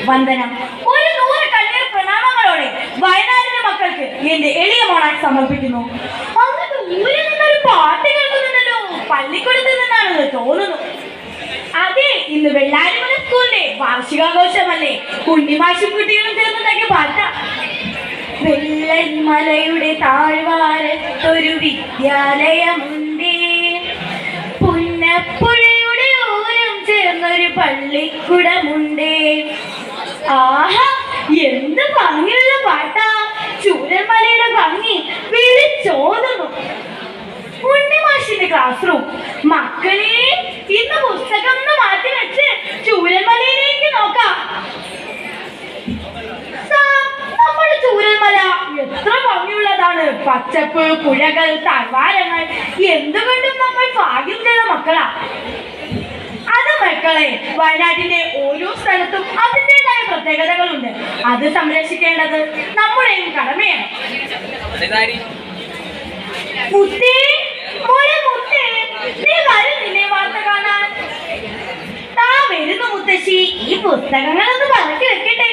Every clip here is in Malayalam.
വന്ദനം. ഒരു 100 കണ്ണീർ പ്രണാമങ്ങളോടെ വയനാടിന്റെ മക്കൾക്ക് എന്റെ എളിയ മോണാൻ സമർപ്പിക്കുന്നു. അങ്ങോട്ട് ഊരിൽ നിന്നൊരു പാട്ട് കേൾക്കുന്നുണ്ടല്ലോ, പള്ളിക്കൂടത്തിൽ നിന്നാണെന്ന് തോന്നുന്നു. അതെ, ഇന്ന് വെള്ളാരിമല സ്കൂളിലെ വാർഷികാഘോഷമല്ലേ. ഉണ്ണിമാഷും കുട്ടികളും ചേർന്നുണ്ടാക്കിയ പാട്ടാ. വെള്ളരിമലയുടെ താഴ്വാരത്തൊരു വിദ്യാലയമുണ്ടേ, പുന്നപ്പുഴയുടെ ഓരം ചേർന്നൊരു പള്ളിക്കുടമുണ്ടേ. ആഹാ, എന്ത് ഭംഗിയുള്ള പാട്ടാ. ചൂരൽമലയുടെ ഭംഗി വിളിച്ചോതുന്നു. ഉണ്ണിമാഷിന്റെ ക്ലാസ് റൂം. മക്കളെ, ഇന്ന് പുസ്തകം മാറ്റി വെച്ച് ചൂരൽമലയിലേക്ക് നോക്കാം. നമ്മുടെ ചൂരൽമല എത്ര ഭംഗിയുള്ളതാണ്. പച്ചപ്പ്, പുഴകൾ, താഴ്വാരങ്ങൾ, എന്തുകൊണ്ടും നമ്മൾ ഭാഗ്യം ചെയ്ത മക്കളാ. അത് മക്കളെ, വയനാട്ടിന്റെ ഓരോ സ്ഥലത്തും അതിൻ്റെതായ പ്രത്യേകതകളുണ്ട്. അത് സംരക്ഷിക്കേണ്ടത് നമ്മുടെയും കടമയാണ്. മുത്തേ, മോളെ മുത്തേ, നീ വരുന്നില്ലേ വാർത്ത കാണാൻ? വരുന്നു മുത്തശ്ശി, ഈ പുസ്തകങ്ങളൊന്ന് പറക്കി വെക്കട്ടെ.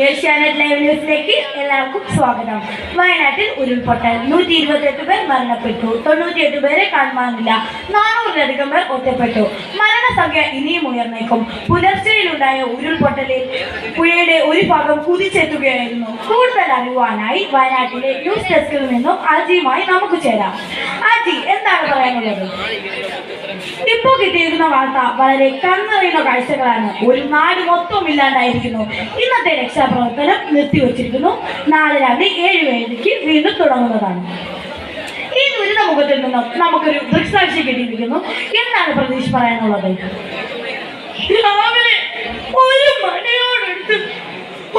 ഏഷ്യാനെറ്റ് ലൈവ് ന്യൂസിലേക്ക് എല്ലാവർക്കും സ്വാഗതം. വയനാട്ടിൽ ഉരുൾപൊട്ടൽ, 128 പേർ മരണപ്പെട്ടു, 98 പേരെ കാണുവാനില്ല, 400-ലധികം പേർ ഒറ്റപ്പെട്ടു. മരണസംഖ്യ ഇനിയും ഉയർന്നേക്കും. പുലർച്ചെയിലുണ്ടായ ഉരുൾപൊട്ടലിൽ പുഴയുടെ ഒരു ഭാഗം കുതിച്ചെത്തുകയായിരുന്നു. കൂടുതൽ അറിയുവാനായി വയനാട്ടിലെ ന്യൂസ് ഡെസ്കിൽ നിന്നും അജിയുമായി നമുക്ക് ചേരാം. അജി, എന്താണ് പറയാനുള്ളത്? ഇപ്പോ കിട്ടിയിരിക്കുന്ന വാർത്ത വളരെ കണ്ണറിയുന്ന കാഴ്ചകളാണ്. ഒരു നാട് മൊത്തം ഇല്ലാണ്ടായിരിക്കുന്നു. ഇന്നത്തെ രക്ഷാപ്രവർത്തനം നിർത്തിവച്ചിരിക്കുന്നു. നാളെ രാവിലെ 7:30 വീണ്ടും തുടങ്ങുന്നതാണ്. ഈ ദുരിത മുഖത്തിൽ നിന്നും നമുക്കൊരു ദൃക്സാക്ഷി കിട്ടിയിരിക്കുന്നു. എന്താണ് പ്രതീക്ഷ പറയാനുള്ളത്? രാവിലെ 1 മണിയോടടുത്ത്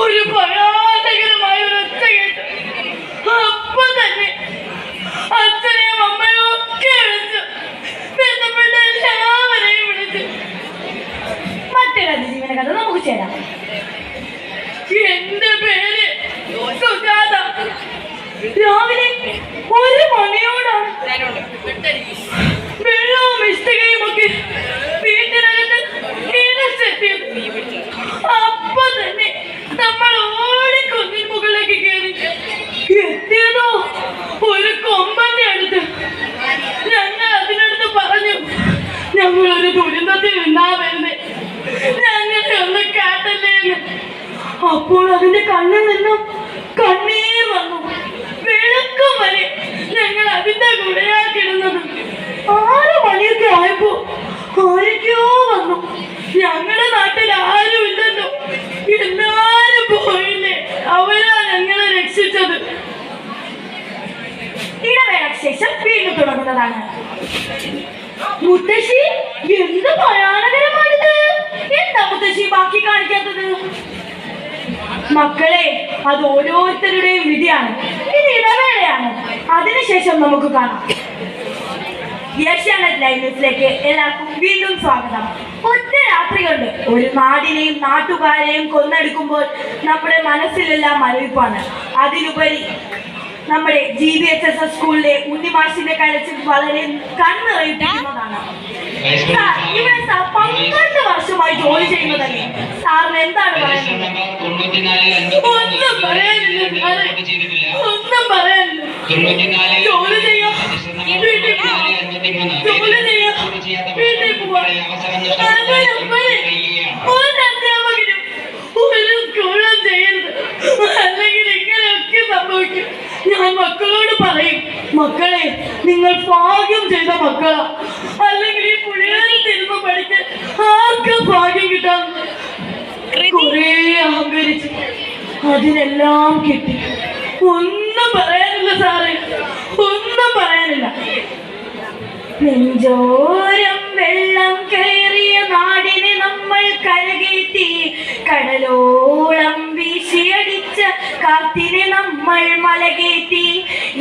ഒരു ഭയാനകരമായ ഒരൊച്ച കേട്ടു. അപ്പൊ തന്നെ അച്ഛനെയും അമ്മയും ഒക്കെ വിളിച്ചു, ബന്ധപ്പെട്ട എല്ലാവരെയും വിളിച്ചു. മറ്റൊരു അതിജീവന കഥ നമുക്ക് ചേരാം. എന്റെ പേര് സുജാത. രാവിലെ 1 മണിയോടാണ് വെള്ളവും ഇഷ്ടികയും ഒക്കെ വീട്ടിനകത്ത് ഇരച്ചെത്തിയത്. അപ്പൊ തന്നെ നമ്മൾ ഓടിക്കൊന്നിന് മുകളിലേക്ക് കയറി. എത്തിയതോ ഒരു കൊമ്പന്റെ അടുത്ത്. ഞങ്ങൾ അതിനടുത്ത് പറഞ്ഞു, ഞങ്ങളൊരു ദുരന്തത്തിൽ നിന്നാ വരുന്നേ, ഞങ്ങളെ ഒന്ന് കാട്ടല്ലേ എന്ന്. അപ്പോൾ അതിന്റെ കണ്ണിൽ നിന്നും കണ്ണീർ വന്നു. വെളുക്കും വരെ ഞങ്ങൾ അതിന്റെ കൂടെയാ കിടന്നത്. 6 മണിയൊക്കെ ആയപ്പോ ആരൊക്കെയോ വന്നു. ഞങ്ങളുടെ നാട്ടിൽ ആരും ഇല്ലല്ലോ, എല്ലാരും പോയില്ലേ, അവരാ ഞങ്ങളെ രക്ഷിച്ചത്. ഇടവേളയ്ക്ക് ശേഷം വീണ്ടും തുടങ്ങുന്നതാണ്. മുത്തശ്ശി, എന്ത് ഭയാനകരമാണിത്. എന്താ മുത്തശ്ശി ബാക്കി കാണിക്കാത്തത്? മക്കളെ, അത് ഓരോരുത്തരുടെയും വിധിയാണ്. ഇത് ഇടവേളയാണ്. അതിനുശേഷം നമുക്ക് കാണാം. ഏഷ്യാനെറ്റ് ലൈവ് ന്യൂസിലേക്ക് എല്ലാവർക്കും വീണ്ടും സ്വാഗതം. ഒറ്റ രാത്രി കൊണ്ട് ഒരു നാടിനെയും നാട്ടുകാരെയും കൊന്നെടുക്കുമ്പോൾ നമ്മുടെ മനസ്സിലെല്ലാം മരവിപ്പാണ്. അതിലുപരി നമ്മുടെ GBHSS സ്കൂളിലെ ഉണ്ണിമാഷിന്റെ കരച്ചിൽ വളരെ കണ്ണിറയിപ്പിക്കുന്നതാണ്. ഇവിടെ 12 വർഷമായി ജോലി ചെയ്യുന്നതല്ലേ, സാറിന് എന്താണ് പറയുന്നത്? ഒന്നും പറയാനില്ല, ഒന്നും പറയാനില്ല. ജോലി ചെയ്യാം, വീട്ടിൽ പോവാം, ജോലി ചെയ്യാം, വീട്ടിൽ പോവാം. ഒരു അധ്യാപകനും ഒരു സ്കൂളും ചെയ്യരുത്, അല്ലെങ്കിൽ ഇങ്ങനെയൊക്കെ സംഭവിക്കും. ഞാൻ മക്കളോട് പറയും, മക്കളെ, നിങ്ങൾ ഭാഗ്യം ചെയ്ത മക്കളാ, അല്ലെങ്കിൽ ഈ പുഴയിൽ തിരുമ്പ് പഠിച്ച് ആർക്കും ഭാഗ്യം കിട്ടാൻ. കുറെ അഹങ്കരിച്ച് അതിനെല്ലാം കിട്ടി. ഒന്നും പറയാനില്ല സാറേ, ഒന്നും പറയാനില്ല. നെഞ്ചോരം വെള്ളം കയറിയ നാടിനെ നമ്മൾ കരകയറ്റി, കടലോളം വീശിയടിച്ച കാറ്റിനെ നമ്മൾ മലകേറ്റി.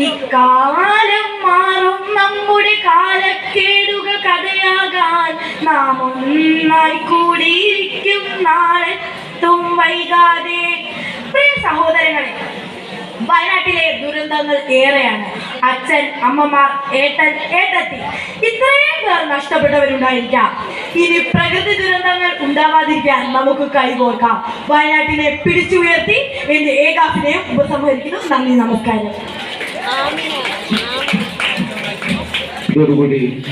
ഇക്കാലം മാറും, നമ്മുടെ കാലക്കേടുകൾ കഥയാകാൻ നാം ഒന്നായി കൂടിയിരിക്കും, നാളെത്തും വൈകാതെ. പ്രിയ സഹോദരങ്ങളെ, വയനാട്ടിലെ ദുരന്തങ്ങൾ ഏറെയാണ്. അച്ഛൻ, അമ്മമാർ, ഏട്ടൻ, ഏട്ടത്തി, ഇത്രയും പേർ നഷ്ടപ്പെട്ടവരുണ്ടായിരിക്കാം. ഇനി പ്രകൃതി ദുരന്തങ്ങൾ ഉണ്ടാവാതിരിക്കാൻ നമുക്ക് കൈകോർക്കാം. വയനാട്ടിനെ പിടിച്ചുയർത്തി എന്റെ ഏകാഭിനയം ഉപസംഹരിക്കുന്നു. നന്ദി, നമസ്കാരം. ഇതോടുകൂടി